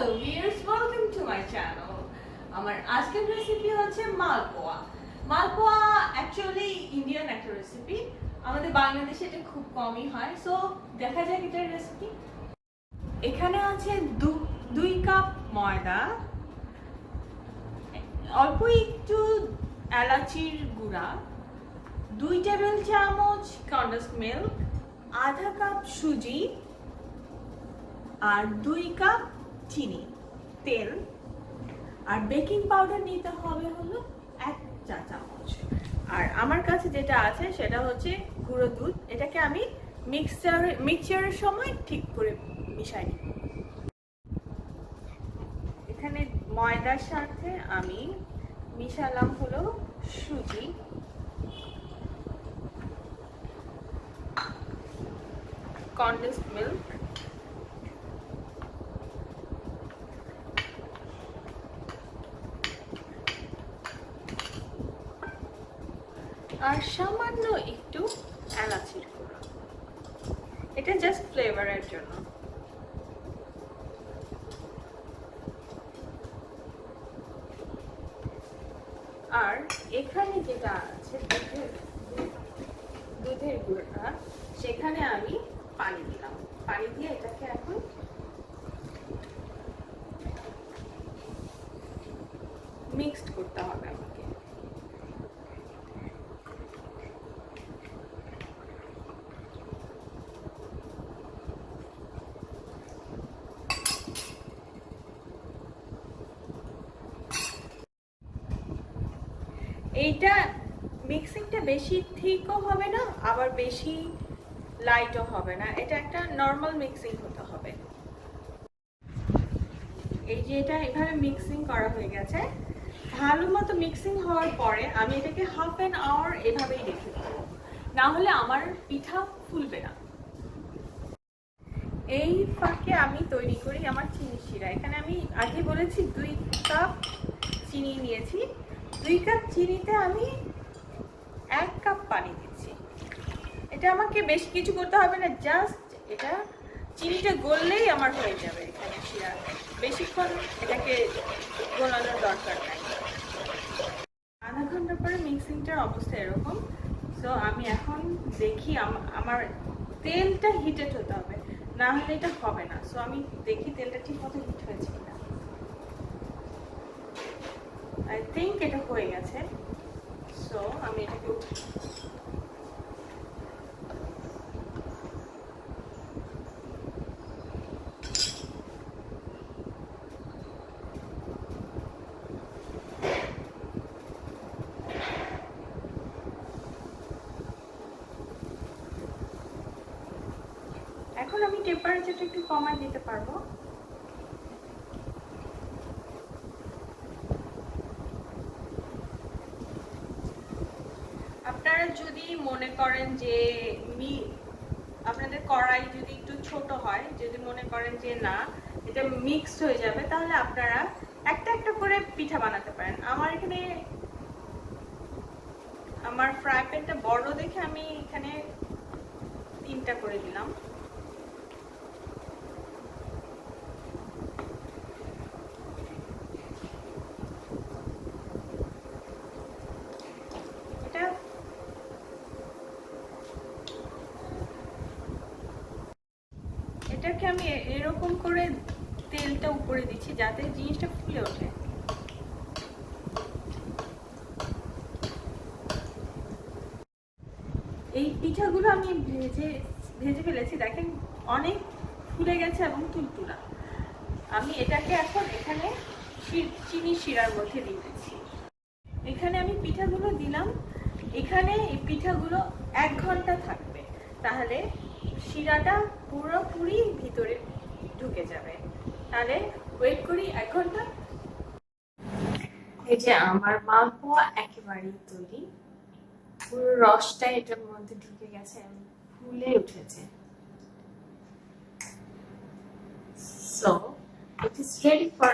viewers, welcome to my channel. আমার আজকের recipe হচ্ছে মালপোয়া। মালপোয়া অ্যাকচুয়ালি ইন্ডিয়ান একটা রেসিপি, আমাদের বাংলাদেশে এটা খুব কমই হয়। সো দেখা যাক এটার রেসিপি। এখানে আছে 2 কাপ ময়দা, অল্প একটু এলাচির গুঁড়া, 2 টেবিল চামচ কনডেন্সড মিল্ক, আধা কাপ সুজি আর 2 কাপ চিনি, তেল আর বেকিং পাউডার নিতে হবে হলো 1 চা চামচ। আর আমার কাছে যেটা আছে সেটা হচ্ছে গুঁড়ো দুধ। এটাকে আমি মিক্সচারের সময় ঠিক করে মিশাই নিই। এখানে ময়দার সাথে আমি মিশালাম হলো সুজি, কনডেন্সড মিল্ক, আর সামান্য একটু এলাচির গুঁড়ো। এটা জাস্ট ফ্লেভারের জন্য। আর এখানে যেটা আছে দুধের গুঁড়োটা, সেখানে আমি পানি দিলাম। পানি দিয়ে এটাকে এখন মিক্সড করতে হবে আমাকে। এইটা মিক্সিংটা বেশি থিকও হবে না, আবার বেশি লাইটও হবে না। এটা একটা নর্মাল মিক্সিং হতে হবে। এই যে এটা এভাবে মিক্সিং করা হয়ে গেছে। ভালো মতো মিক্সিং হওয়ার পরে আমি এটাকে হাফ অ্যান আওয়ার এভাবেই রেখে দেবো, না হলে আমার পিঠা ফুলবে না। এই ফাঁকে আমি তৈরি করি আমার চিনি শিরা। এখানে আমি আগে বলেছি 2 কাপ চিনি নিয়েছি। 2 কাপ চিনিতে আমি 1 কাপ পানি দিচ্ছি। এটা আমাকে বেশি কিছু করতে হবে না, জাস্ট এটা চিনিটা গললেই আমার হয়ে যাবে এখানে শিরা। বেশিক্ষণ এটাকে গলানোর দরকার নাই। আধা ঘন্টা পরে মিক্সিংটার অবস্থা এরকম। সো আমি এখন দেখি আমার তেলটা হিটেড হতে হবে, না হলে এটা হবে না। সো আমি দেখি তেলটা ঠিক মতো হিট হয়েছে কিনা। আই থিঙ্ক এটা হয়ে গেছে। সো আমি এটাকে এখন আমি টেম্পারেচারটা একটু কমায় দিতে পারবো। আপনারা যদি মনে করেন যে আপনাদের কড়াই যদি একটু ছোট হয়, যদি মনে করেন যে না এটা মিক্সড হয়ে যাবে, তাহলে আপনারা একটা একটা করে পিঠা বানাতে পারেন। আমার এখানে আমার ফ্রাই প্যানটা বড় দেখে আমি এখানে 3টা করে দিলাম। এটাকে আমি এরকম করে তেলটা উপরে দিচ্ছি যাতে জিনিসটা ফুলে ওঠে। এই পিঠাগুলো আমি ভেজে ফেলেছি, দেখেন অনেক ফুলে গেছে এবং তুলতুলা। আমি এটাকে এখন এখানে চিনি শিরার মধ্যে দিয়ে দিচ্ছি। এখানে আমি পিঠাগুলো দিলাম। এখানে এই পিঠাগুলো 1 ঘন্টা থাকবে, তাহলে শিরাটা পুরোপুরি ভিতরে ঢুকে যাবে। তাহলে ওয়েট করি 1 ঘন্টা। এই যে আমার মালপোয়া একেবারেই তৈরি। পুরো রসটা এটার মধ্যে ঢুকে গেছে, ফুলে উঠেছে। So it is ready for